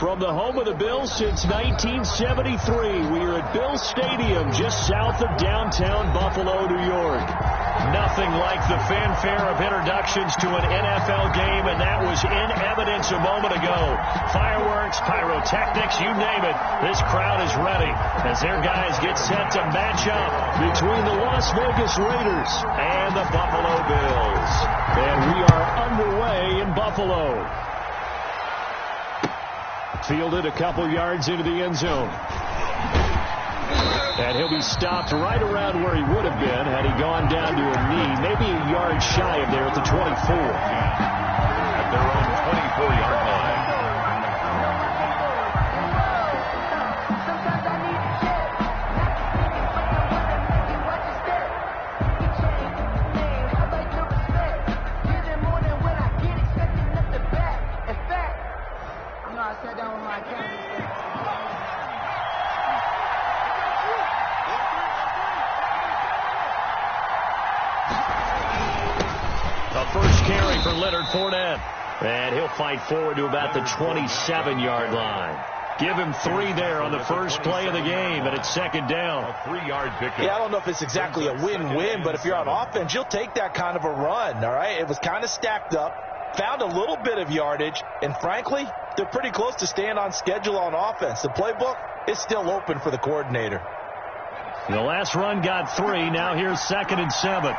From the home of the Bills since 1973, we are at Bills Stadium just south of downtown Buffalo, New York. Nothing like the fanfare of introductions to an NFL game, and that was in evidence a moment ago. Fireworks, pyrotechnics, you name it. This crowd is ready as their guys get set to match up between the Las Vegas Raiders and the Buffalo Bills. And we are underway in Buffalo. Fielded a couple yards into the end zone. And he'll be stopped right around where he would have been had he gone down to a knee, maybe a yard shy of there at the 24. At their own 24-yard line. And he'll fight forward to about the 27-yard line. Give him 3 there on the first play of the game, and it's second down. A 3-yard pickup. Yeah, I don't know if it's exactly a win-win, but if you're on offense, you'll take that kind of a run, all right? It was kind of stacked up, found a little bit of yardage, and frankly, they're pretty close to staying on schedule on offense. The playbook is still open for the coordinator. The last run got 3. Now here's 2nd and 7.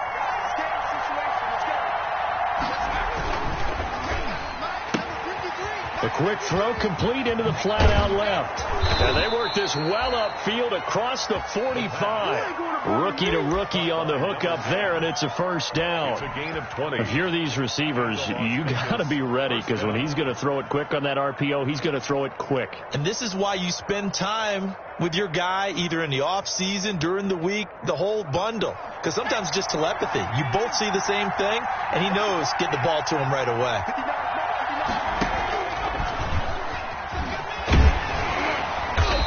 A quick throw complete into the flat out left. And they work this well upfield across the 45. Rookie to rookie on the hook up there, and it's a first down. It's a gain of 20. If you're these receivers, you got to be ready, because when he's going to throw it quick on that RPO, he's going to throw it quick. And this is why you spend time with your guy either in the off season, during the week, the whole bundle. Because sometimes it's just telepathy. You both see the same thing, and he knows get the ball to him right away.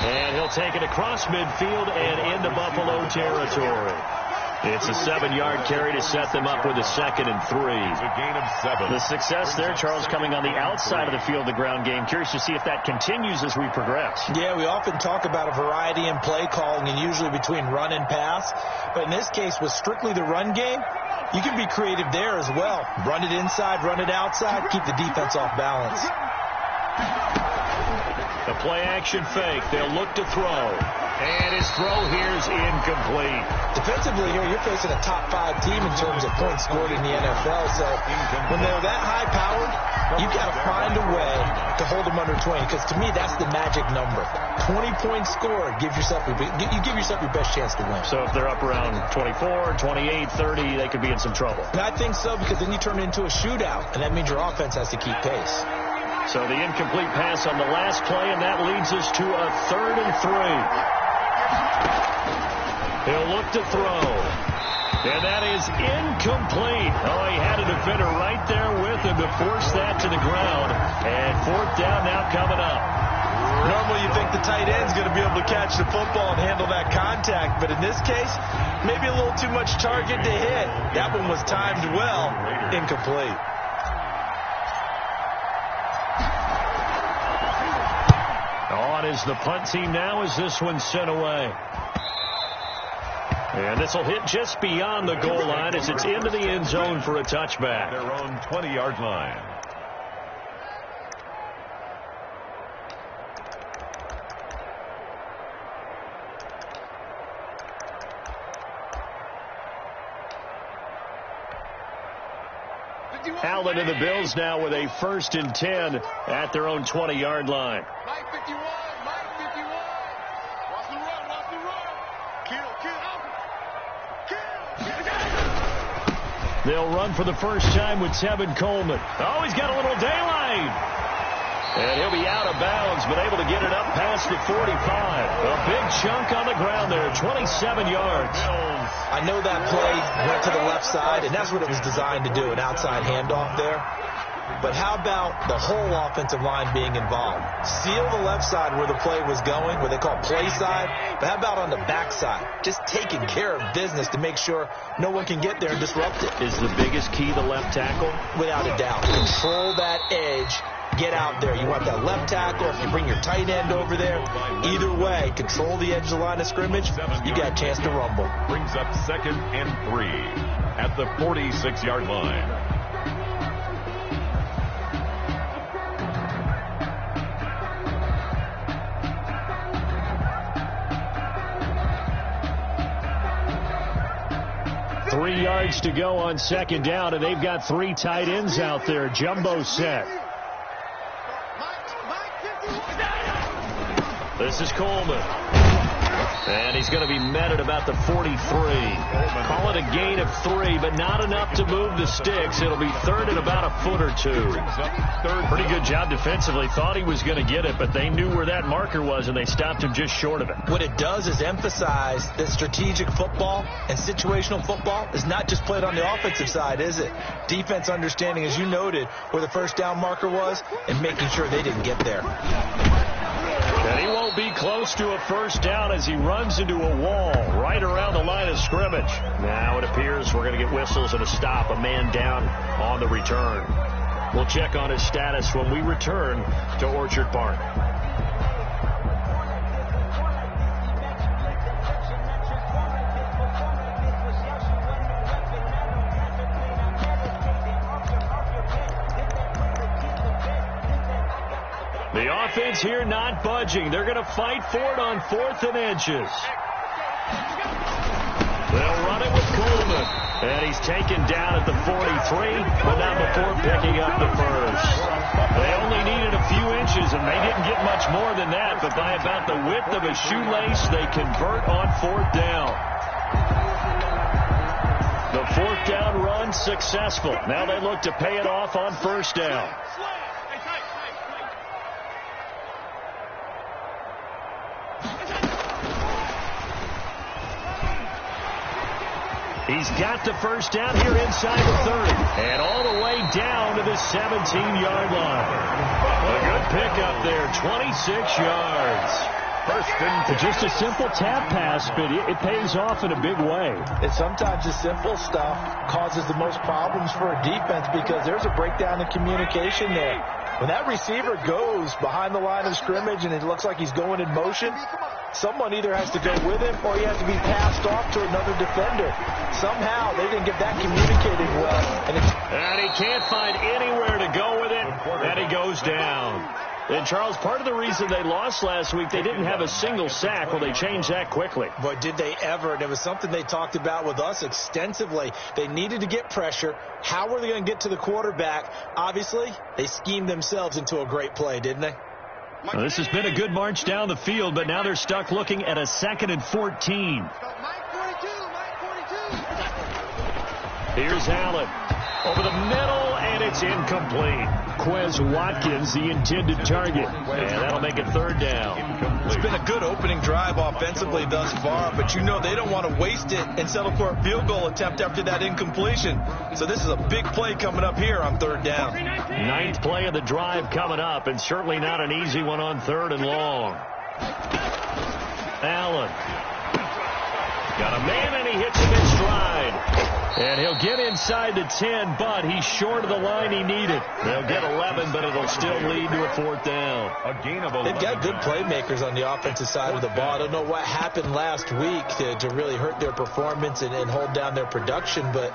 And he'll take it across midfield and into Buffalo territory. It's a 7-yard carry to set them up with a 2nd and 3. It's a gain of 7. The success there, Charles, coming on the outside of the field, the ground game. Curious to see if that continues as we progress. Yeah, we often talk about a variety in play calling and usually between run and pass. But in this case, with strictly the run game, you can be creative there as well. Run it inside, run it outside, keep the defense off balance. The play-action fake. They'll look to throw. And his throw here is incomplete. Defensively here, you're facing a top 5 team in terms of points scored in the NFL. So when they're that high-powered, you've got to find a way to hold them under 20. Because to me, that's the magic number. 20 points scored, you give yourself your best chance to win. So if they're up around 24, 28, 30, they could be in some trouble. And I think so, because then you turn it into a shootout, and that means your offense has to keep pace. So the incomplete pass on the last play, and that leads us to a 3rd and 3. He'll look to throw. And that is incomplete. Oh, he had a defender right there with him to force that to the ground. And 4th down now coming up. Normally you think the tight end's going to be able to catch the football and handle that contact. But in this case, maybe a little too much target to hit. That one was timed well. Incomplete. On is the punt team now as this one's sent away. And this will hit just beyond the goal line as it's into the end zone for a touchback. Their own 20-yard line. Allen and the Bills now with a 1st and 10 at their own 20-yard line. Mike 51, Mike 51. Watch the run, watch the run. Kill. They'll run for the first time with Tevin Coleman. Oh, he's got a little daylight. And he'll be out of bounds, but able to get it up past the 45. A big chunk on the ground there, 27 yards. I know that play went to the left side, and that's what it was designed to do, an outside handoff there. But how about the whole offensive line being involved? Seal the left side where the play was going, where they call play side. But how about on the back side? Just taking care of business to make sure no one can get there and disrupt it. Is the biggest key the left tackle? Without a doubt. Control that edge. Get out there. You want that left tackle. If you bring your tight end over there, either way, control the edge of the line of scrimmage. You got a chance to rumble. Brings up 2nd and 3 at the 46-yard line. Three yards to go on 2nd down, and they've got 3 tight ends out there. Jumbo set. This is Coleman. And he's going to be met at about the 43. Call it a gain of 3, but not enough to move the sticks. It'll be 3rd and about a foot or 2. Pretty good job defensively. Thought he was going to get it, but they knew where that marker was, and they stopped him just short of it. What it does is emphasize that strategic football and situational football is not just played on the offensive side, is it? Defense understanding, as you noted, where the first down marker was and making sure they didn't get there. And he won't be close to a first down as he runs into a wall right around the line of scrimmage. Now it appears we're going to get whistles and a stop, a man down on the return. We'll check on his status when we return to Orchard Park. The offense here not budging. They're going to fight for it on 4th and inches. They'll run it with Coleman. And he's taken down at the 43, but not before picking up the first. They only needed a few inches, and they didn't get much more than that. But by about the width of a shoelace, they convert on 4th down. The 4th down run successful. Now they look to pay it off on 1st down. He's got the first down here inside the 30. And all the way down to the 17-yard line. A good pickup there, 26 yards. It's just a simple tap pass, but it pays off in a big way. And sometimes the simple stuff causes the most problems for a defense because there's a breakdown in communication there. When that receiver goes behind the line of scrimmage and it looks like he's going in motion, someone either has to go with him or he has to be passed off to another defender. Somehow they didn't get that communicated well. And he can't find anywhere to go with it, and he goes down. And, Charles, part of the reason they lost last week, they didn't have a single sack. Well, they changed that quickly. Boy, did they ever. And it was something they talked about with us extensively. They needed to get pressure. How were they going to get to the quarterback? Obviously, they schemed themselves into a great play, didn't they? Well, this has been a good march down the field, but now they're stuck looking at a 2nd and 14. Here's Allen. Over the middle, and it's incomplete. Quez Watkins, the intended target. And that'll make it 3rd down. It's been a good opening drive offensively thus far, but you know they don't want to waste it and settle for a field goal attempt after that incompletion. So this is a big play coming up here on 3rd down. 9th play of the drive coming up, and certainly not an easy one on 3rd and long. Allen. Got a man, and he hits him in stride. And he'll get inside the 10, but he's short of the line he needed. They'll get 11, but it'll still lead to a 4th down. A gain of 11. They've got good playmakers on the offensive side of the ball. I don't know what happened last week to really hurt their performance and hold down their production, but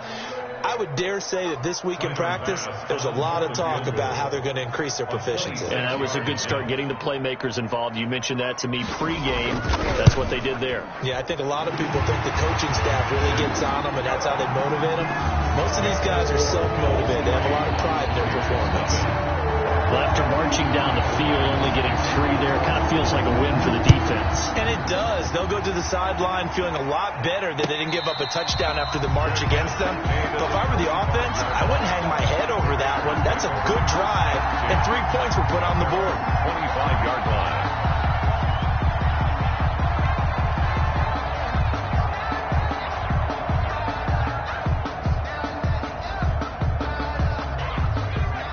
I would dare say that this week in practice, there's a lot of talk about how they're going to increase their proficiency. And that was a good start, getting the playmakers involved. You mentioned that to me pregame. That's what they did there. Yeah, I think a lot of people think the coaching staff really gets on them, and that's how they motivate them. Most of these guys are self-motivated. They have a lot of pride in their performance. Well, after marching down the field, only getting 3 there, kind of feels like a win for the defense. And it does. They'll go to the sideline feeling a lot better that they didn't give up a touchdown after the march against them. But if I were the offense, I wouldn't hang my head over that one. That's a good drive, and 3 points were put on the board. 25-yard line.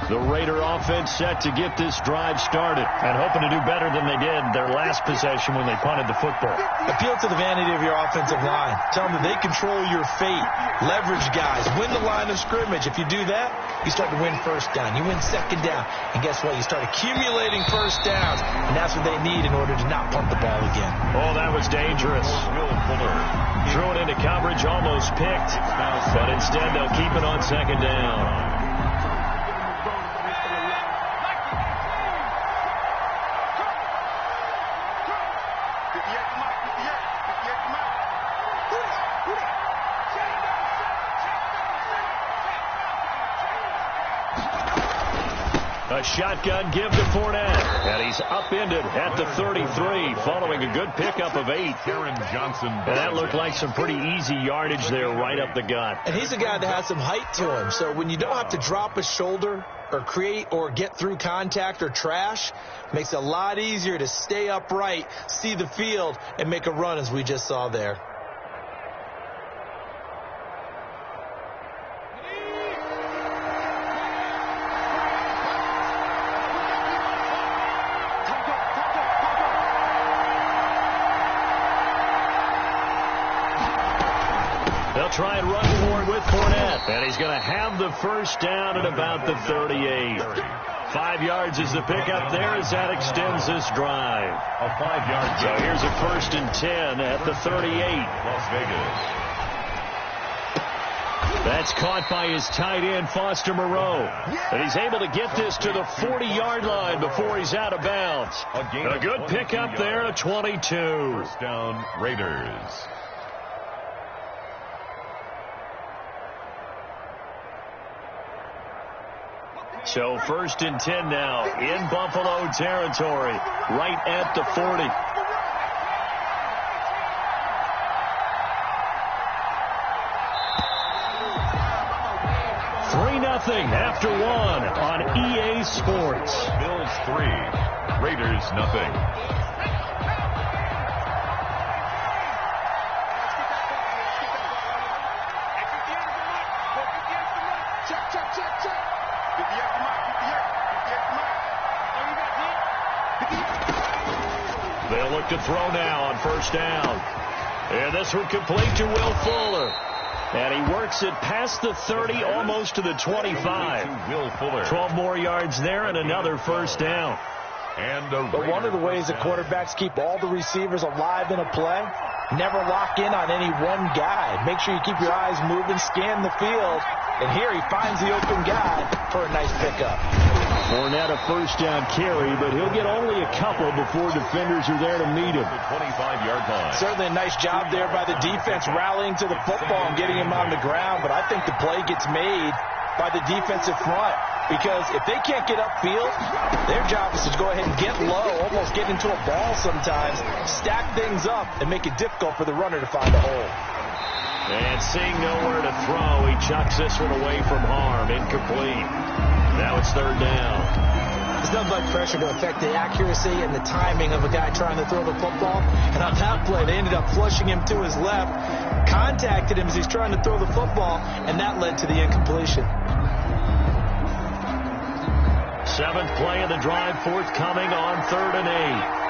The Raider offense set to get this drive started and hoping to do better than they did their last possession when they punted the football. Appeal to the vanity of your offensive line. Tell them that they control your fate. Leverage guys. Win the line of scrimmage. If you do that, you start to win first down. You win second down. And guess what? You start accumulating first downs. And that's what they need in order to not punt the ball again. Oh, that was dangerous. Will Fuller. Threw it into coverage, almost picked. But instead, they'll keep it on second down. A shotgun give to Fournette, and he's upended at the 33, following a good pickup of 8. Karen Johnson. And that looked like some pretty easy yardage there right up the gut. And he's a guy that has some height to him, so when you don't have to drop a shoulder or create or get through contact or trash, it makes it a lot easier to stay upright, see the field, and make a run as we just saw there. They'll try and run for it with Fournette. And he's going to have the first down at about the 38. 5 yards is the pickup there as that extends this drive. A 5-yard So here's a 1st and 10 at the 38. Las Vegas. That's caught by his tight end, Foster Moreau. And he's able to get this to the 40-yard line before he's out of bounds. A good pickup there at 22. First down, Raiders. So 1st and 10 now in Buffalo territory, right at the 40. After 1 on EA Sports. Bills 3, Raiders nothing. They'll look to throw now on 1st down. And this one complete to Will Fuller. And he works it past the 30, almost to the 25. Will Fuller. 12 more yards there and another 1st down. But one of the ways that quarterbacks keep all the receivers alive in a play, never lock in on any one guy. Make sure you keep your eyes moving, scan the field. And here he finds the open guy for a nice pickup. Fournette a 1st down carry, but he'll get only a couple before defenders are there to meet him. The 25-yard line. Certainly a nice job there by the defense rallying to the football and getting him on the ground, but I think the play gets made by the defensive front because if they can't get upfield, their job is to go ahead and get low, almost get into a ball sometimes, stack things up, and make it difficult for the runner to find a hole. And seeing nowhere to throw, he chucks this one away from harm. Incomplete. Now it's 3rd down. There's nothing like pressure to affect the accuracy and the timing of a guy trying to throw the football. And on that play, they ended up flushing him to his left, contacted him as he's trying to throw the football, and that led to the incompletion. 7th play of the drive forthcoming on 3rd and 8.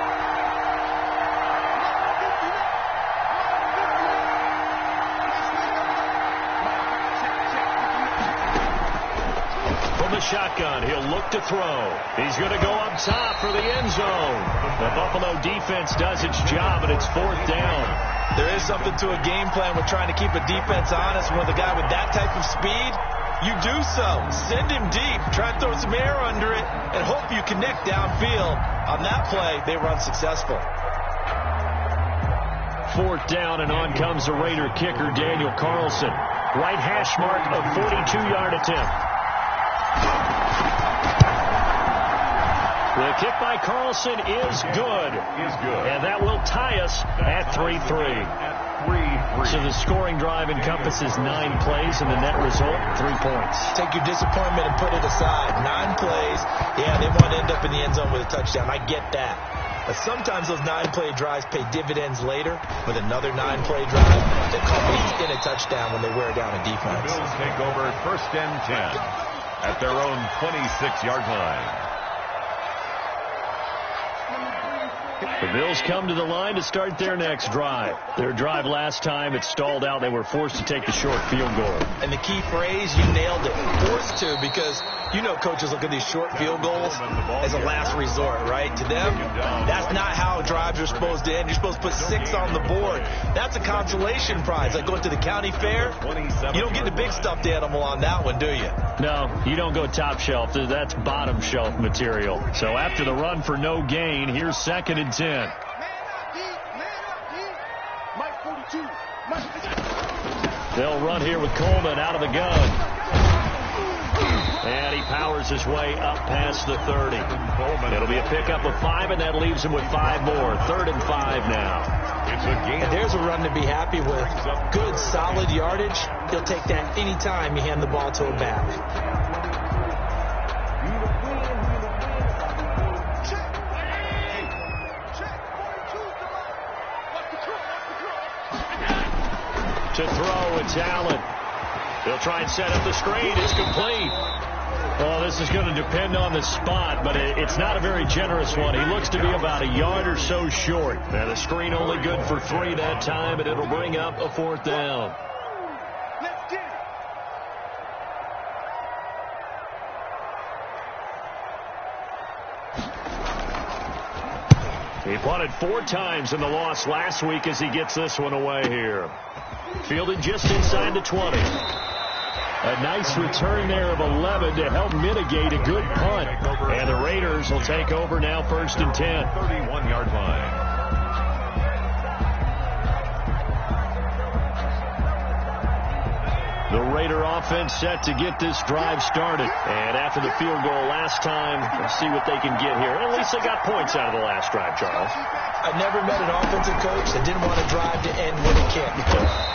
The shotgun, he'll look to throw. He's going to go up top for the end zone. The Buffalo defense does its job, and it's 4th down. There is something to a game plan with trying to keep a defense honest. With a guy with that type of speed, you do so. Send him deep, try to throw some air under it, and hope you connect downfield. On that play, they were unsuccessful. 4th down, and on comes the Raider kicker, Daniel Carlson. Right hash mark, a 42-yard attempt. The kick by Carlson is good. And that will tie us at 3-3. So the scoring drive encompasses 9 plays, and the net result, 3 points. Take your disappointment and put it aside. 9 plays. Yeah, they want to end up in the end zone with a touchdown. I get that. But sometimes those 9-play drives pay dividends later with another 9-play drive that culminates in a touchdown when they wear down a defense. The Bills take over 1st and 10. at their own 26-yard line. The Bills come to the line to start their next drive. Their drive last time, it stalled out. They were forced to take the short field goal. And the key phrase, you nailed it, forced to, because you know coaches look at these short field goals as a last resort, right? To them, that's not how drives are supposed to end. You're supposed to put 6 on the board. That's a consolation prize. Like going to the county fair, you don't get the big stuffed animal on that one, do you? No, you don't go top shelf. That's bottom shelf material. So after the run for no gain, here's 2nd and 10. They'll run here with Coleman out of the gun. And he powers his way up past the 30. It'll be a pickup of 5, and that leaves him with 5 more. 3rd and 5 now. And there's a run to be happy with. Good, solid yardage. He'll take that any time you hand the ball to a back. To throw, it's Allen. They'll try and set up the screen. It's complete. Well, this is going to depend on the spot, but it's not a very generous one. He looks to be about a yard or so short. And the screen only good for 3 that time, and it'll bring up a 4th down. He punted 4 times in the loss last week as he gets this one away here. Fielded just inside the 20. A nice return there of 11 to help mitigate a good punt. And the Raiders will take over now, 1st and 10. 31-yard line. The Raider offense set to get this drive started. And after the field goal last time, let's see what they can get here. At least they got points out of the last drive, Charles. I've never met an offensive coach that didn't want to drive to end with a kick.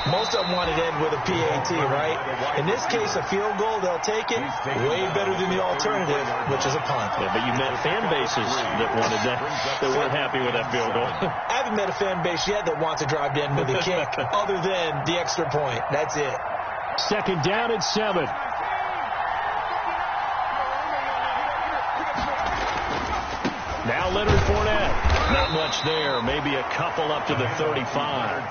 Most of them wanted to end with a PAT, right? In this case, a field goal, they'll take it. Way better than the alternative, which is a punt. Yeah, but you met fan bases that wanted that, that weren't happy with that field goal. I haven't met a fan base yet that wants to drive to end with a kick, other than the extra point. That's it. 2nd down and 7. Now Leonard Fournette. Not much there. Maybe a couple up to the 35.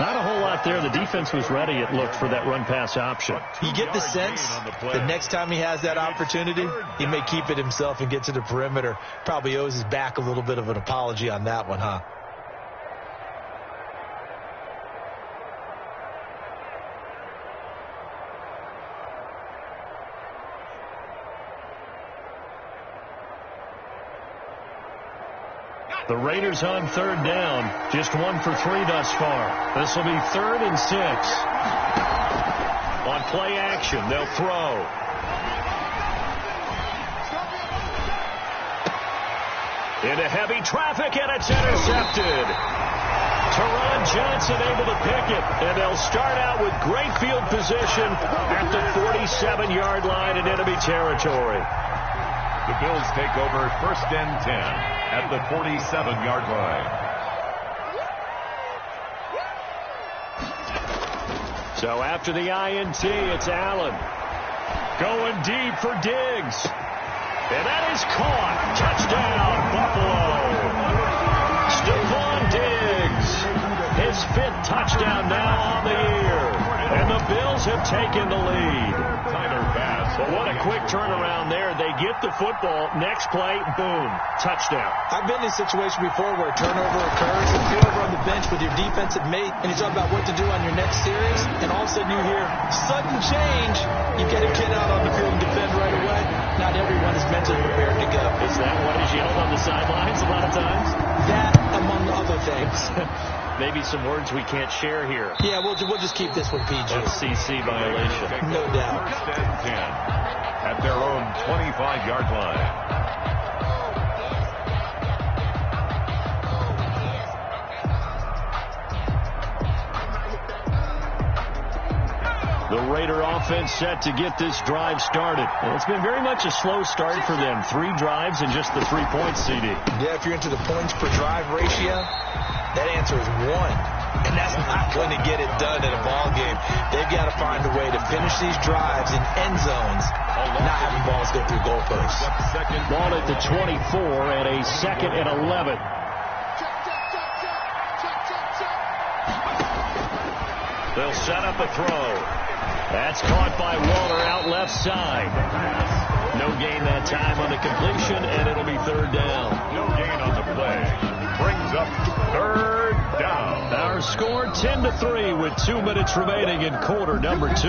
Not a whole lot there. The defense was ready, it looked, for that run-pass option. You get the sense that next time he has that opportunity, he may keep it himself and get to the perimeter. Probably owes his back a little bit of an apology on that one, huh? The Raiders on 3rd down. Just 1 for 3 thus far. This will be 3rd and 6. On play action, they'll throw. Into heavy traffic, and it's intercepted. Teron Johnson able to pick it, and they'll start out with great field position at the 47-yard line in enemy territory. The Bills take over 1st and 10 at the 47-yard line. So after the INT, it's Allen. Going deep for Diggs. And that is caught. Touchdown, Buffalo. Stephon Diggs. His 5th touchdown now on the year. And the Bills have taken the lead. But what a quick turnaround there. They get the football. Next play, boom, touchdown. I've been in a situation before where a turnover occurs and you're over on the bench with your defensive mate and you talk about what to do on your next series, and all of a sudden you hear sudden change. You get a kid out on the field and defend right away. Not everyone is mentally prepared to go. Is that what is yelled on the sidelines a lot of times? That, among other things. Maybe some words we can't share here. Yeah, we'll just keep this one PG. FCC violation. No doubt. 1st and 10 at their own 25-yard line. The Raider offense set to get this drive started. And it's been very much a slow start for them. 3 drives and just the 3 points, CD. Yeah, if you're into the points per drive ratio, that answer is 1. And that's not going to get it done in a ball game. They've got to find a way to finish these drives in end zones, not having balls go through goalposts. Ball at the 24 and a 2nd and 11. They'll set up a throw. That's caught by Waller out left side. No gain that time on the completion, and it'll be 3rd down. No gain on the play. Brings up 3rd down. Our score 10-3 with 2 minutes remaining in quarter number 2.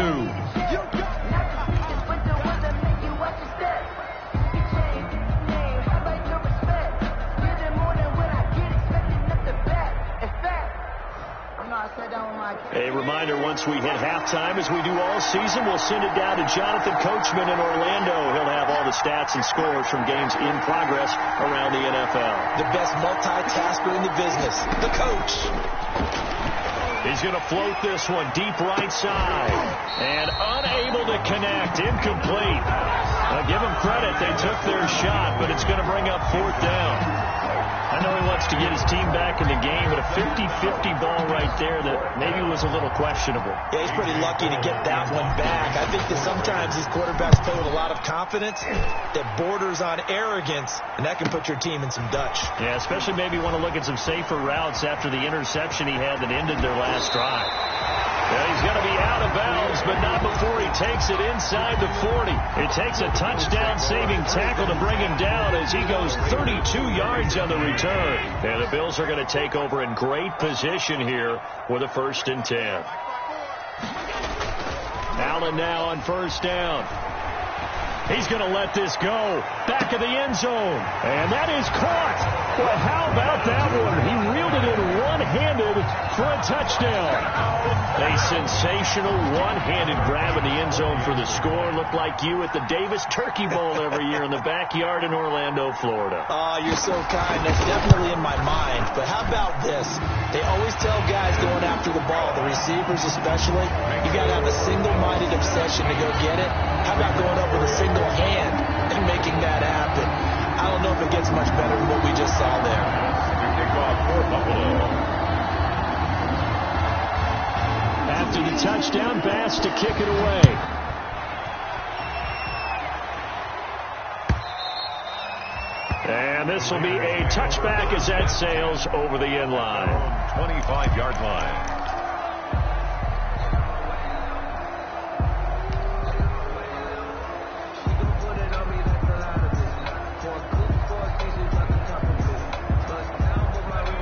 A reminder, once we hit halftime, as we do all season, we'll send it down to Jonathan Coachman in Orlando. He'll have all the stats and scores from games in progress around the NFL. The best multitasker in the business, the coach. He's going to float this one deep right side. And unable to connect, incomplete. Now, give him credit, they took their shot, but it's going to bring up 4th down. I know he wants to get his team back in the game, but a 50-50 ball right there that maybe was a little questionable. Yeah, he's pretty lucky to get that one back. I think that sometimes these quarterbacks play with a lot of confidence that borders on arrogance, and that can put your team in some Dutch. Yeah, especially maybe want to look at some safer routes after the interception he had that ended their last drive. Yeah, he's going to be out of bounds, but not before he takes it inside the 40. It takes a touchdown-saving tackle to bring him down as he goes 32 yards on the return. And the Bills are going to take over in great position here with a 1st and 10. Allen now on 1st down. He's going to let this go. Back of the end zone. And that is caught. Well, how about that one? He reeled it in one-handed for a touchdown. A sensational one-handed grab in the end zone for the score. Looked like you at the Davis Turkey Bowl every year in the backyard in Orlando, Florida. Oh, you're so kind. That's definitely in my mind. But how about this? They always tell guys going after the ball, the receivers especially, you got to have a single-minded obsession to go get it. How about going up with a single hand and making that happen? I don't know if it gets much better than what we just saw there. Kickoff for Buffalo. After the touchdown, Bass to kick it away. And this will be a touchback as that sails over the end line. 25-yard line.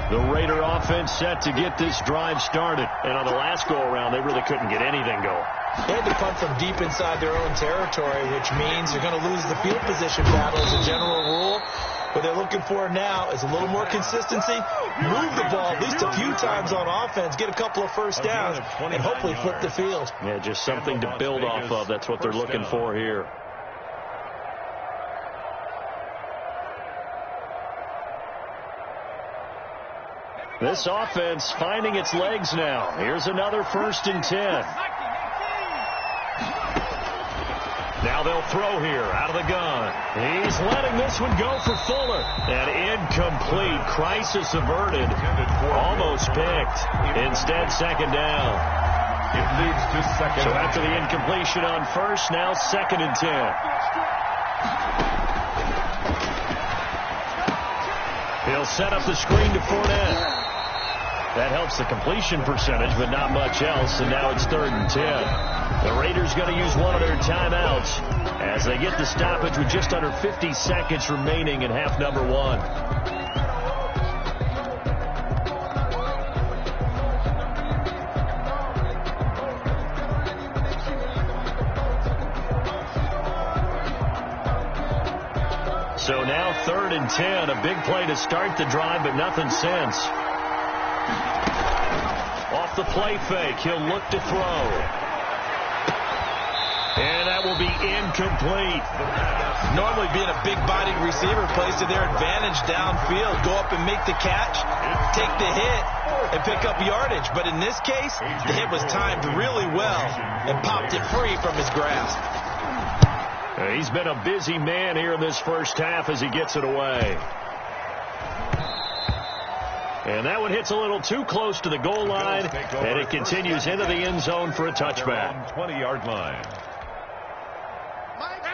The Raider offense set to get this drive started. And on the last go-around, they really couldn't get anything going. They had to punt from deep inside their own territory, which means they're going to lose the field position battle as a general rule. What they're looking for now is a little more consistency, move the ball at least a few times on offense, get a couple of 1st downs, and hopefully flip the field. Yeah, just something to build off of. That's what they're looking for here. This offense finding its legs now. Here's another 1st and 10. Now they'll throw here out of the gun. He's letting this one go for Fuller. And incomplete. Crisis averted. Almost picked. Instead, 2nd down. It leads to 2nd. So after the incompletion on 1st, now 2nd and 10. He'll set up the screen to Fournette. That helps the completion percentage, but not much else, and now it's 3rd and 10. The Raiders going to use one of their timeouts as they get the stoppage with just under 50 seconds remaining in half number 1. So now 3rd and 10, a big play to start the drive, but nothing since. Off the play fake, he'll look to throw. And that will be incomplete. Normally being a big-bodied receiver plays to their advantage downfield. Go up and make the catch, take the hit, and pick up yardage. But in this case, the hit was timed really well and popped it free from his grasp. He's been a busy man here in this 1st half as he gets it away. And that one hits a little too close to the goal line, and it continues into the end zone for a touchback. 20-yard line.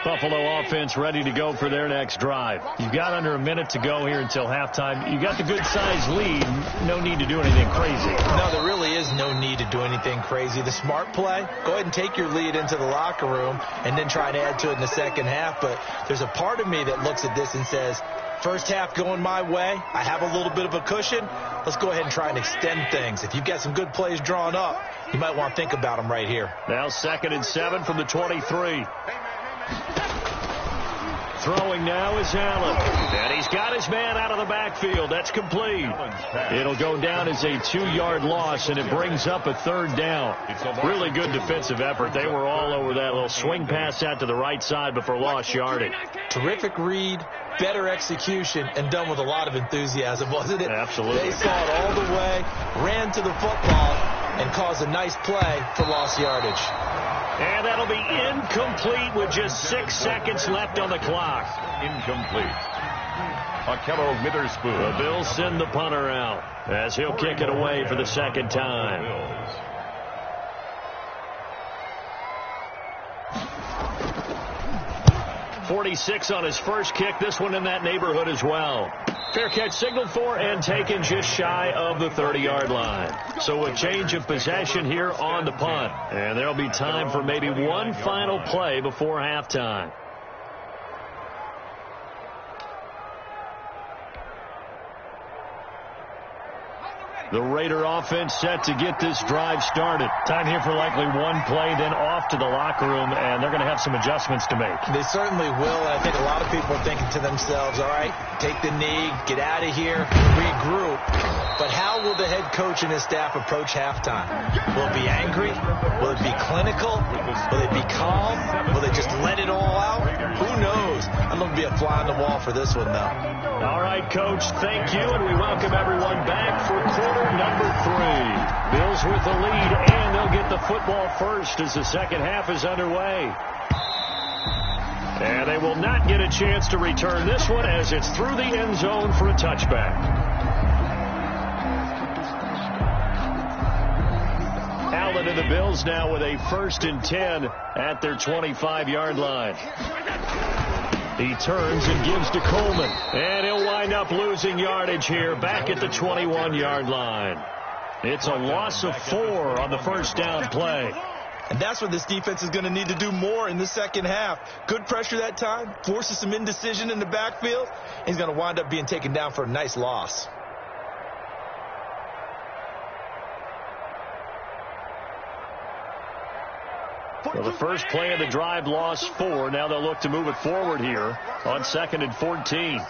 Buffalo offense ready to go for their next drive. You've got under a minute to go here until halftime. You got the good-sized lead. No need to do anything crazy. No, there really is no need to do anything crazy. The smart play, go ahead and take your lead into the locker room and then try to add to it in the second half. But there's a part of me that looks at this and says, first half going my way, I have a little bit of a cushion. Let's go ahead and try and extend things. If you've got some good plays drawn up, you might want to think about them right here. Now 2nd and 7 from the 23. Throwing now is Allen. And he's got his man out of the backfield. That's complete. It'll go down as a 2-yard loss, and it brings up a 3rd down. Really good defensive effort. They were all over that little swing pass out to the right side before lost yardage. Terrific read, better execution, and done with a lot of enthusiasm, wasn't it? Absolutely. They saw it all the way, ran to the football, and caused a nice play for lost yardage. And that'll be incomplete with just 6 seconds left on the clock. Incomplete. Akello Witherspoon. The Bills send the punter out as he'll kick it away for the second time. 46 on his first kick. This one in that neighborhood as well. Fair catch signaled for and taken just shy of the 30-yard line. So a change of possession here on the punt. And there'll be time for maybe one final play before halftime. The Raider offense set to get this drive started. Time here for likely one play, then off to the locker room, and they're going to have some adjustments to make. They certainly will. I think a lot of people are thinking to themselves, all right, take the knee, get out of here, regroup. But how will the head coach and his staff approach halftime? Will it be angry? Will it be clinical? Will it be calm? Will they just let it all out? Who knows? I'm going to be a fly on the wall for this one, though. All right, Coach, thank you, and we welcome everyone back for quarter number 3. Bills with the lead, and they'll get the football first as the second half is underway. And they will not get a chance to return this one as it's through the end zone for a touchback. Allen and the Bills now with a 1st and 10 at their 25-yard line. He turns and gives to Coleman. And he'll wind up losing yardage here back at the 21-yard line. It's a loss of 4 on the first down play. And that's what this defense is going to need to do more in the second half. Good pressure that time, forces some indecision in the backfield. He's going to wind up being taken down for a nice loss. Well, the first play of the drive lost 4. Now they'll look to move it forward here on 2nd and 14.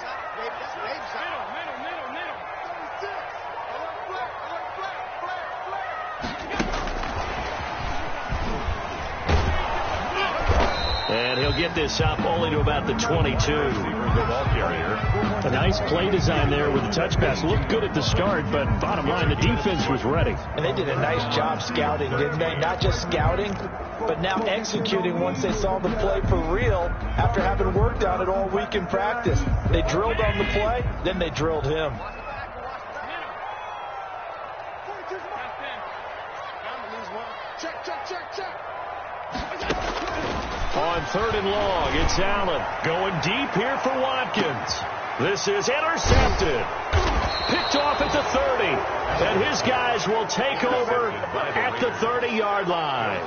And he'll get this up only to about the 22. A nice play design there with the touch pass. Looked good at the start, but bottom line, the defense was ready. And they did a nice job scouting, didn't they? Not just scouting, but now executing once they saw the play for real after having worked on it all week in practice. They drilled on the play, then they drilled him. On 3rd and long, it's Allen going deep here for Watkins. This is intercepted. Picked off at the 30. And his guys will take over at the 30-yard line.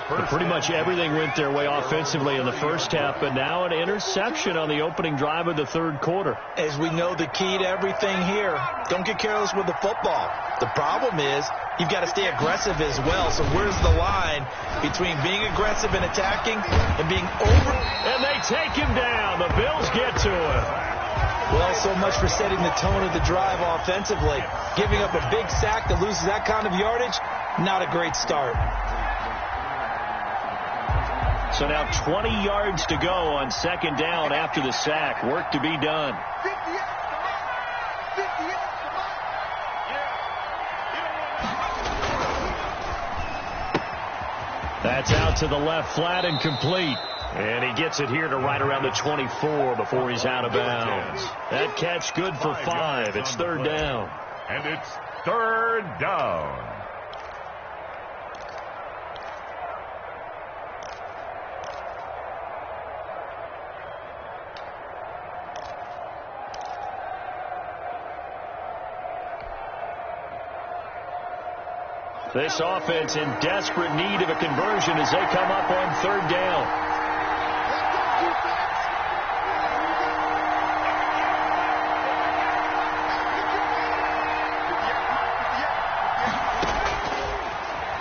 But pretty much everything went their way offensively in the first half, but now an interception on the opening drive of the 3rd quarter. As we know, the key to everything here, don't get careless with the football. The problem is you've got to stay aggressive as well. So where's the line between being aggressive and attacking and being over? And they take him down. The Bills get to him. Well, so much for setting the tone of the drive offensively. Giving up a big sack that loses that kind of yardage, not a great start. So now 20 yards to go on 2nd down after the sack. Work to be done. That's out to the left flat and complete. And he gets it here to right around the 24 before he's out of bounds. That catch good for 5. It's 3rd down. And it's third down. This offense in desperate need of a conversion as they come up on third down.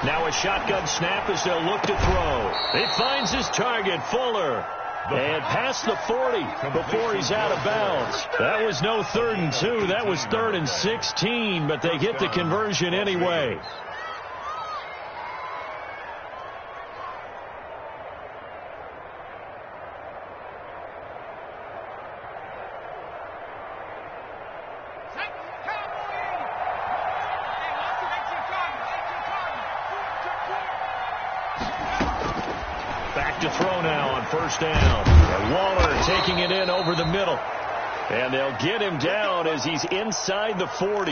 Now a shotgun snap as they'll look to throw. It finds his target, Fuller. And past the 40 before he's out of bounds. That was no 3rd and 2. That was 3rd and 16, but they get the conversion anyway. Back to throw now on first down. And Waller taking it in over the middle. And they'll get him down as he's inside the 40.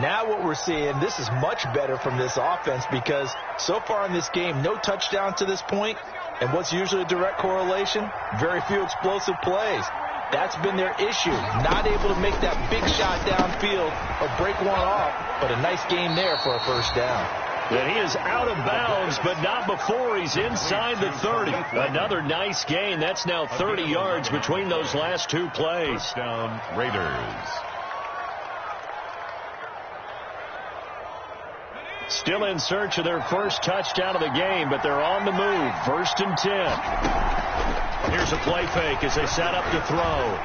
Now what we're seeing, this is much better from this offense because so far in this game, no touchdown to this point. And what's usually a direct correlation? Very few explosive plays. That's been their issue. Not able to make that big shot downfield or break one off. But a nice gain there for a first down. And he is out of bounds, but not before he's inside the 30. Another nice gain. That's now 30 yards between those last two plays. First down, Raiders. Still in search of their first touchdown of the game, but they're on the move. 1st and 10. Here's a play fake as they set up to throw.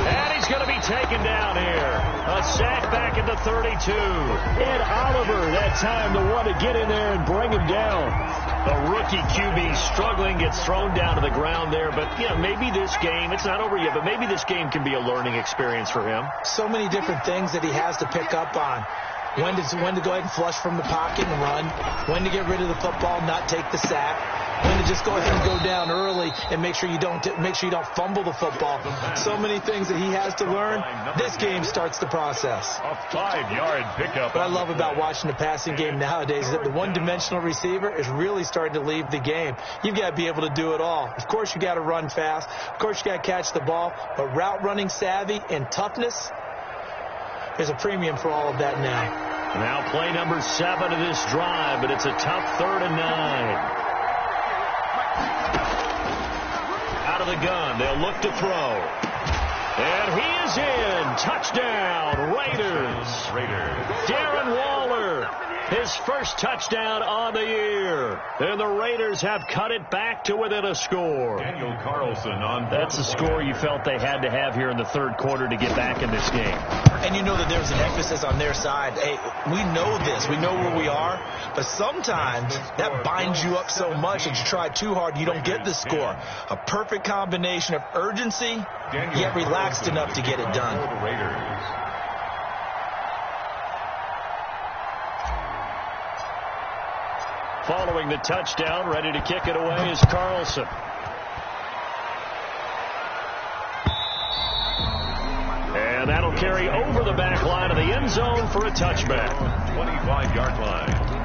And he's going to be taken down here. A sack back at the 32. And Oliver, that time, the one to get in there and bring him down. A rookie QB struggling, gets thrown down to the ground there. But, yeah, maybe this game, it's not over yet, but maybe this game can be a learning experience for him. So many different things that he has to pick up on. When to go ahead and flush from the pocket and run. When to get rid of the football, not take the sack. When to just go ahead and go down early and make sure you don't fumble the football. So many things that he has to learn. This game starts the process. A 5-yard pickup. What I love about watching the passing game nowadays is that the one-dimensional receiver is really starting to leave the game. You've got to be able to do it all. Of course, you got to run fast. Of course, you got to catch the ball. But route running savvy and toughness, there's a premium for all of that now. Now play number 7 of this drive, but it's a tough 3rd and 9. Out of the gun, they'll look to throw. And he is in. Touchdown, Raiders. Darren Waller, his first touchdown on the year. And the Raiders have cut it back to within a score. Daniel Carlson on. That's the score you felt they had to have here in the 3rd quarter to get back in this game. And you know that there's an emphasis on their side. Hey, we know this. We know where we are. But sometimes that binds you up so much that you try too hard, you don't get the score. A perfect combination of urgency, yet relaxed enough to get it done. Following the touchdown, ready to kick it away is Carlson. And that'll carry over the back line of the end zone for a touchback. 25-yard line.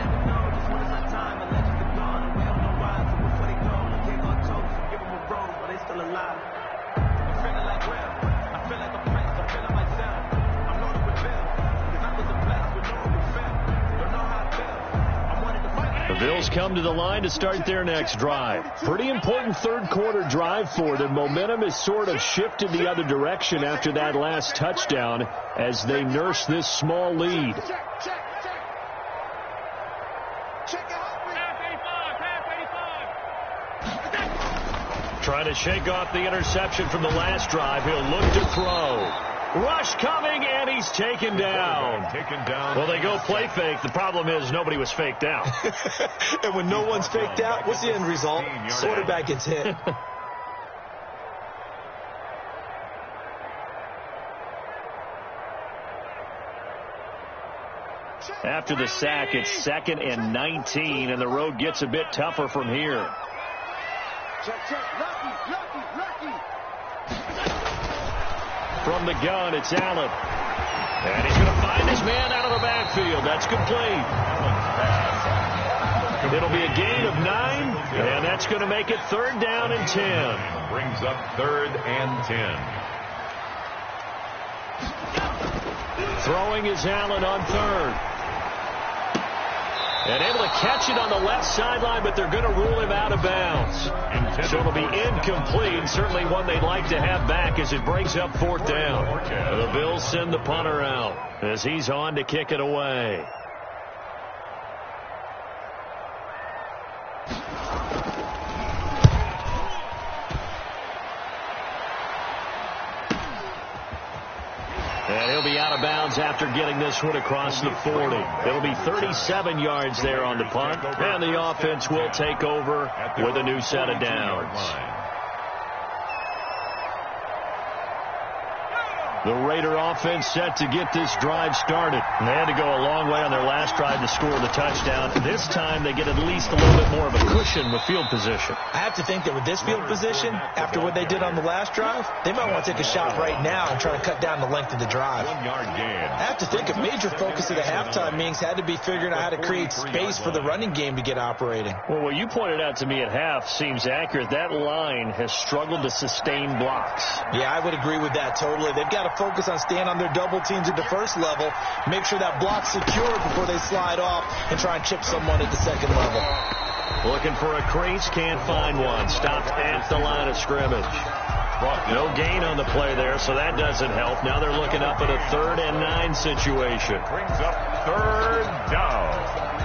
The Bills come to the line to start their next drive. Pretty important 3rd quarter drive for them. Momentum has sort of shifted the other direction after that last touchdown as they nurse this small lead. Trying to shake off the interception from the last drive. He'll look to throw. Rush coming, and he's taken down. Well, they go play fake. The problem is nobody was faked out. And when no one's faked out, what's the end result? Quarterback gets hit. After the sack, it's 2nd and 19, and the road gets a bit tougher from here. From the gun, it's Allen. And he's going to find his man out of the backfield. That's complete. It'll be a gain of 9, and that's going to make it 3rd down and 10. Brings up 3rd and 10. Throwing is Allen on 3rd. And able to catch it on the left sideline, but they're going to rule him out of bounds. So it'll be incomplete. Certainly one they'd like to have back as it brings up 4th down. The Bills send the punter out as he's on to kick it away. And he'll be out of bounds after getting this one across the 40. It'll be 37 yards there on the punt, and the offense will take over with a new set of downs. The Raider offense set to get this drive started. And they had to go a long way on their last drive to score the touchdown. This time they get at least a little bit more of a cushion with field position. I have to think that with this field position, after what they did on the last drive, they might want to take a shot right now and try to cut down the length of the drive. 1-yard gain. I have to think a major focus of the halftime meetings had to be figuring out how to create space for the running game to get operating. Well, what you pointed out to me at half seems accurate. That line has struggled to sustain blocks. Yeah, I would agree with that totally. They've got to focus on staying on their double teams at the first level, make sure that block's secure before they slide off and try and chip someone at the second level. Looking for a crease, can't find one. Stopped at the line of scrimmage. No gain on the play there, so that doesn't help. Now they're looking up at a 3rd and 9 situation. Brings up 3rd down.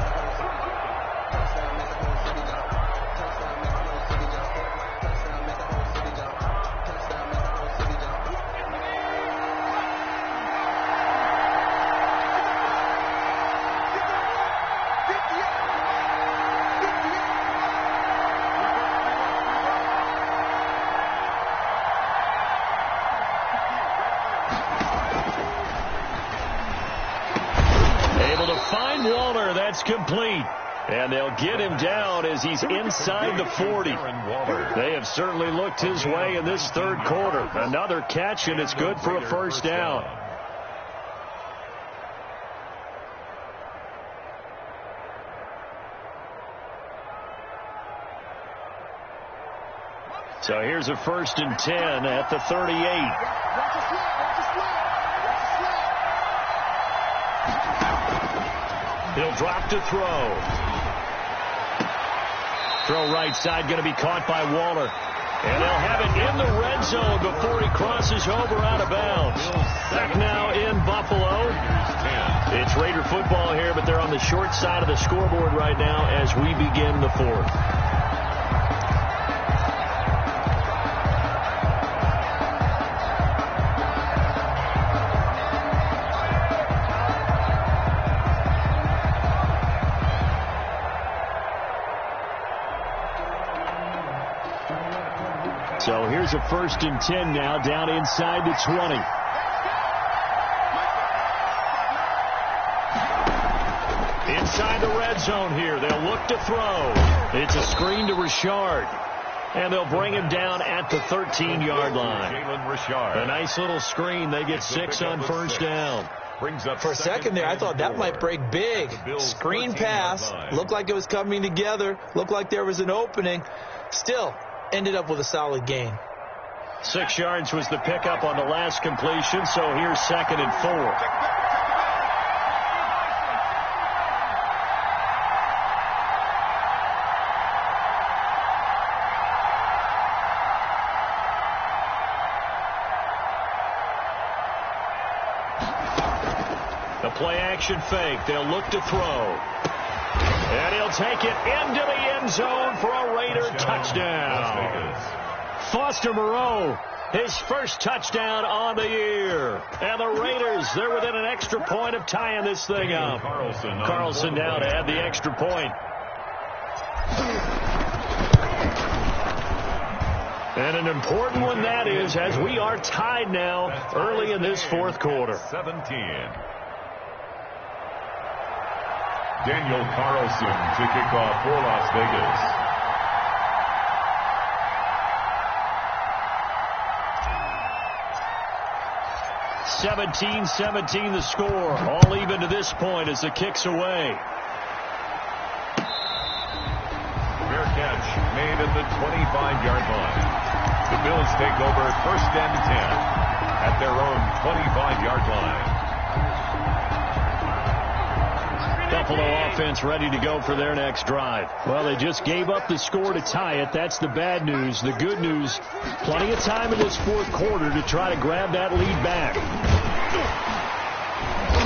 That's complete. And they'll get him down as he's inside the 40. They have certainly looked his way in this 3rd quarter. Another catch, and it's good for a 1st down. So here's a 1st and 10 at the 38. He'll drop to throw. Throw right side, going to be caught by Waller. And they'll have it in the red zone before he crosses over out of bounds. Back now in Buffalo. It's Raider football here, but they're on the short side of the scoreboard right now as we begin the 4th. So here's a 1st and 10 now, down inside the 20. Inside the red zone here. They'll look to throw. It's a screen to Richard. And they'll bring him down at the 13-yard line. A nice little screen. They get 6 on 1st down. For a second there, I thought that might break big. Screen pass. Looked like it was coming together. Looked like there was an opening. Still ended up with a solid gain. 6 yards was the pickup on the last completion, so here's 2nd and 4. The play-action fake. They'll look to throw. And he'll take it into the end zone for a Raider touchdown. Foster Moreau, his first touchdown on the year. And the Raiders, they're within an extra point of tying this thing up. Carlson now to add the extra point. And an important one that is, as we are tied now early in this 4th quarter. 17. Daniel Carlson to kick off for Las Vegas. 17-17 the score. All even to this point as the kick's away. Fair catch made at the 25-yard line. The Bills take over 1st and 10 at their own 25-yard line. Buffalo offense ready to go for their next drive. Well, they just gave up the score to tie it. That's the bad news. The good news, plenty of time in this fourth quarter to try to grab that lead back.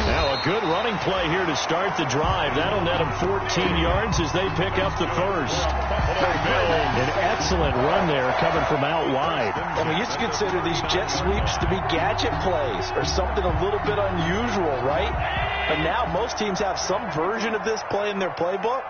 Now a good running play here to start the drive. That'll net them 14 yards as they pick up the first. An excellent run there coming from out wide. And we used to consider these jet sweeps to be gadget plays or something a little bit unusual, right? But now most teams have some version of this play in their playbook.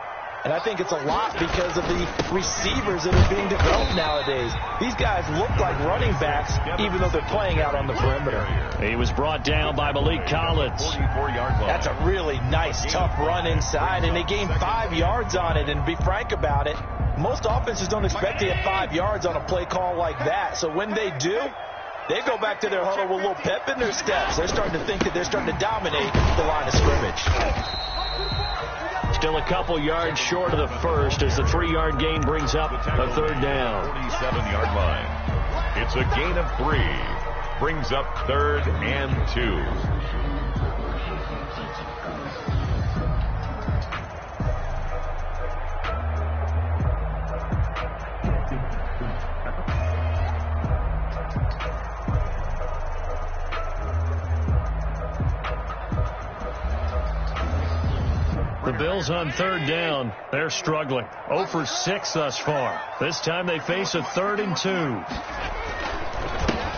And I think it's a lot because of the receivers that are being developed nowadays. These guys look like running backs, even though they're playing out on the perimeter. He was brought down by Malik Collins. 44-yard line. That's a really nice, tough run inside, and they gained 5 yards on it. And to be frank about it, most offenses don't expect to get 5 yards on a play call like that. So when they do, they go back to their huddle with a little pep in their steps. They're starting to think that they're starting to dominate the line of scrimmage. Still a couple yards short of the first as the 3-yard gain brings up a 3rd down. 47-yard line. It's a gain of 3. Brings up 3rd and 2. The Bills on 3rd down. They're struggling. 0 for 6 thus far. This time they face a 3rd and 2.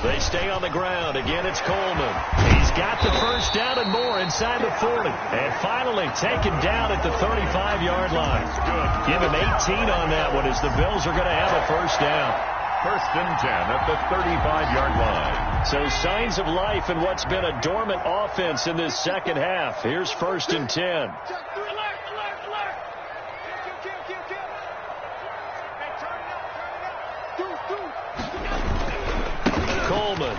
They stay on the ground. Again, it's Coleman. He's got the first down and more inside the 40. And finally taken down at the 35-yard line. Give him 18 on that one as the Bills are going to have a first down. 1st and 10 at the 35-yard line. So signs of life in what's been a dormant offense in this second half. Here's 1st and 10. Coleman.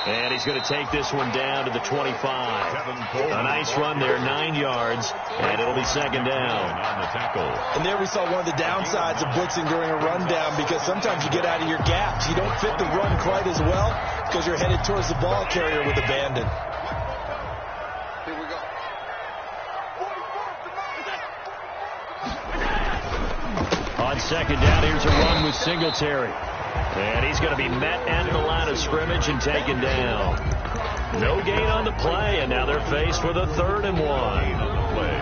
And he's going to take this one down to the 25. A nice run there, 9 yards, and it'll be 2nd down. On the tackle. And there we saw one of the downsides of blitzing during a rundown, because sometimes you get out of your gaps. You don't fit the run quite as well because you're headed towards the ball carrier with abandon. Here we go. On 2nd down, here's a run with Singletary. And he's going to be met at the line of scrimmage and taken down. No gain on the play, and now they're faced with a 3rd and 1. On the play.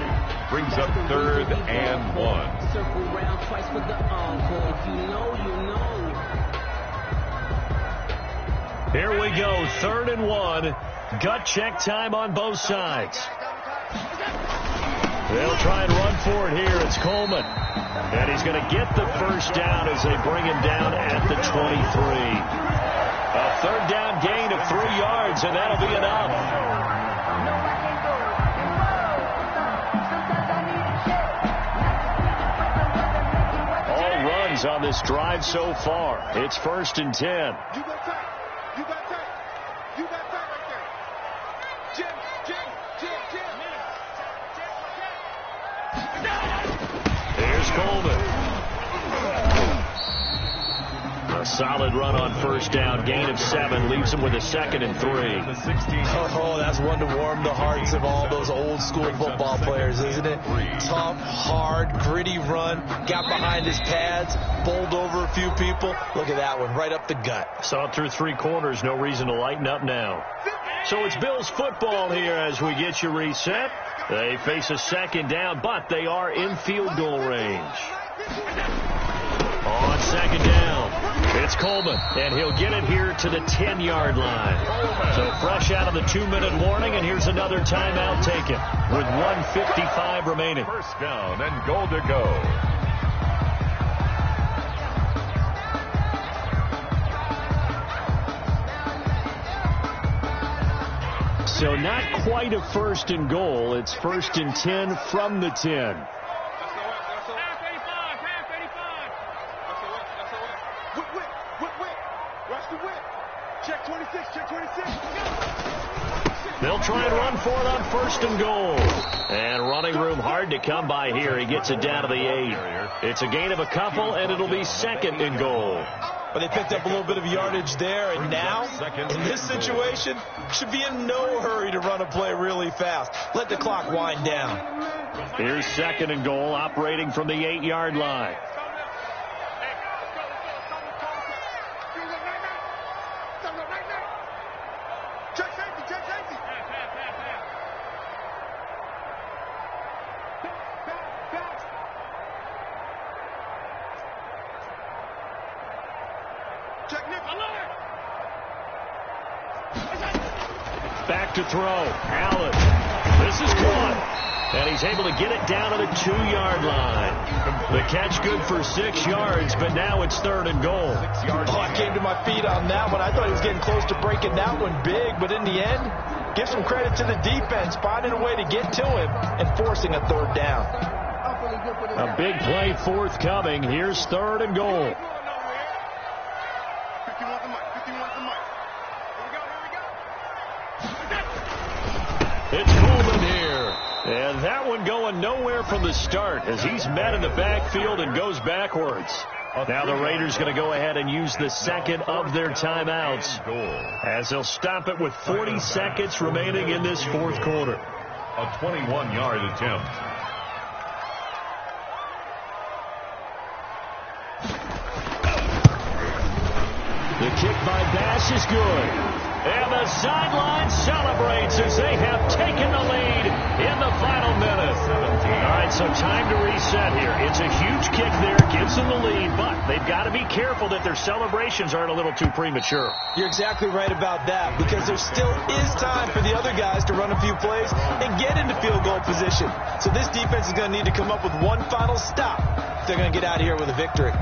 Brings up 3rd and 1. Circle round twice for the encore. If you know, you know. Here we go, 3rd and 1. Gut check time on both sides. They'll try and run for it here. It's Coleman. And he's going to get the first down as they bring him down at the 23. A 3rd down gain of 3 yards, and that'll be enough. All runs on this drive so far. It's 1st and 10. You got time. You got time. You got time right there. Jim. Here's Coleman. A solid run on first down. Gain of 7 leaves him with a 2nd and 3. Oh, that's one to warm the hearts of all those old school football players, isn't it? Tough, hard, gritty run. Got behind his pads, bowled over a few people. Look at that one, right up the gut. Saw it through 3 quarters. No reason to lighten up now. So it's Bills football here as we get you reset. They face a 2nd down, but they are in field goal range. On 2nd down, it's Coleman, and he'll get it here to the 10-yard line. So fresh out of the 2-minute warning, and here's another timeout taken with 1:55 remaining. First down and goal to go. So not quite a 1st and goal. It's 1st and 10 from the 10. Check 26, check 26. They'll try and run for it on 1st and goal. And running room hard to come by here. He gets it down to the 8. It's a gain of a couple, and it'll be 2nd and goal. But they picked up a little bit of yardage there, and now, in this situation, should be in no hurry to run a play really fast. Let the clock wind down. Here's 2nd and goal, operating from the 8-yard line. Check safety, check safety. Check Nick. Back to throw. Allen. This is caught. And he's able to get it down to the 2-yard line. The catch good for 6 yards, but now it's 3rd and goal. Oh, I came to my feet on that one. I thought he was getting close to breaking that one big, but in the end, give some credit to the defense, finding a way to get to him and forcing a 3rd down. A big play forthcoming. Here's 3rd and goal. 51's the mic, 51's the mic. Here we go. It's Coleman here. And that one going nowhere from the start as he's met in the backfield and goes backwards. Now the Raiders going to go ahead and use the 2nd of their timeouts as they'll stop it with 40 seconds remaining in this 4th quarter. A 21-yard attempt. The kick by Bass is good. And the sideline celebrates as they have taken the lead in the final minute. All right, so time to reset here. It's a huge kick there, gives them the lead, but they've got to be careful that their celebrations aren't a little too premature. You're exactly right about that, because there still is time for the other guys to run a few plays and get into field goal position. So this defense is going to need to come up with one final stop if they're going to get out of here with a victory.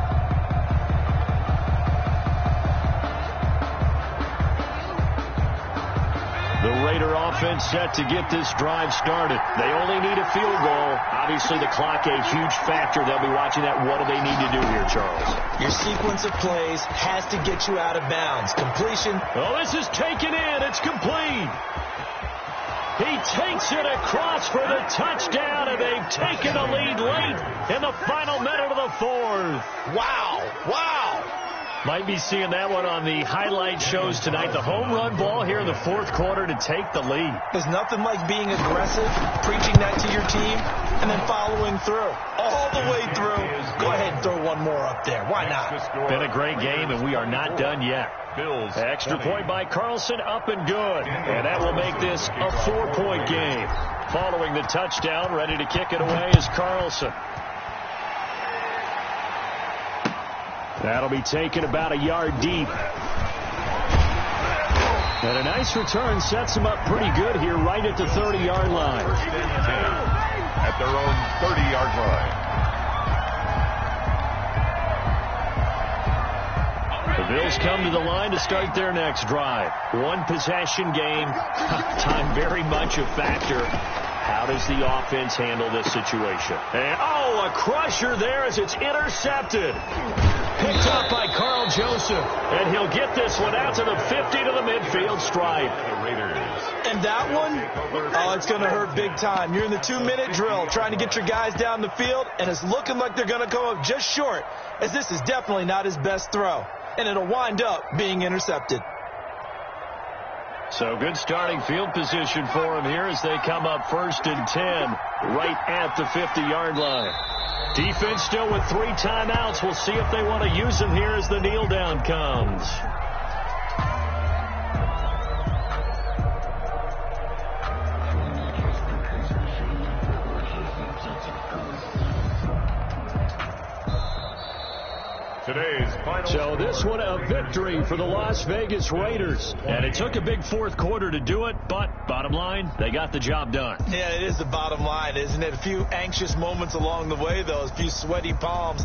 The Raider offense set to get this drive started. They only need a field goal. Obviously, the clock a huge factor. They'll be watching that. What do they need to do here, Charles? Your sequence of plays has to get you out of bounds. Completion. Oh, this is taken in. It's complete. He takes it across for the touchdown, and they've taken the lead late in the final minute of the 4th. Wow. Wow. Might be seeing that one on the highlight shows tonight. The home run ball here in the 4th quarter to take the lead. There's nothing like being aggressive, preaching that to your team, and then following through. All the way through. Go ahead and throw one more up there. Why not? Been a great game, and we are not done yet. Extra point by Carlson, up and good. And that will make this a 4-point game. Following the touchdown, ready to kick it away is Carlson. That'll be taken about a yard deep. And a nice return sets them up pretty good here right at the 30-yard line. At their own 30-yard line. The Bills come to the line to start their next drive. One possession game. Time very much a factor. How does the offense handle this situation? And, a crusher there as it's intercepted. Picked up by Carl Joseph. And he'll get this one out to the 50 to the midfield stripe. And that one, it's going to hurt big time. You're in the 2-minute drill trying to get your guys down the field, and it's looking like they're going to come up just short, as this is definitely not his best throw. And it'll wind up being intercepted. So good starting field position for him here as they come up 1st and 10 right at the 50-yard line. Defense still with 3 timeouts. We'll see if they want to use them here as the kneel down comes. Today's final. So this one a victory for the Las Vegas Raiders. And it took a big 4th quarter to do it, but bottom line, they got the job done. Yeah, it is the bottom line, isn't it? A few anxious moments along the way, though, a few sweaty palms.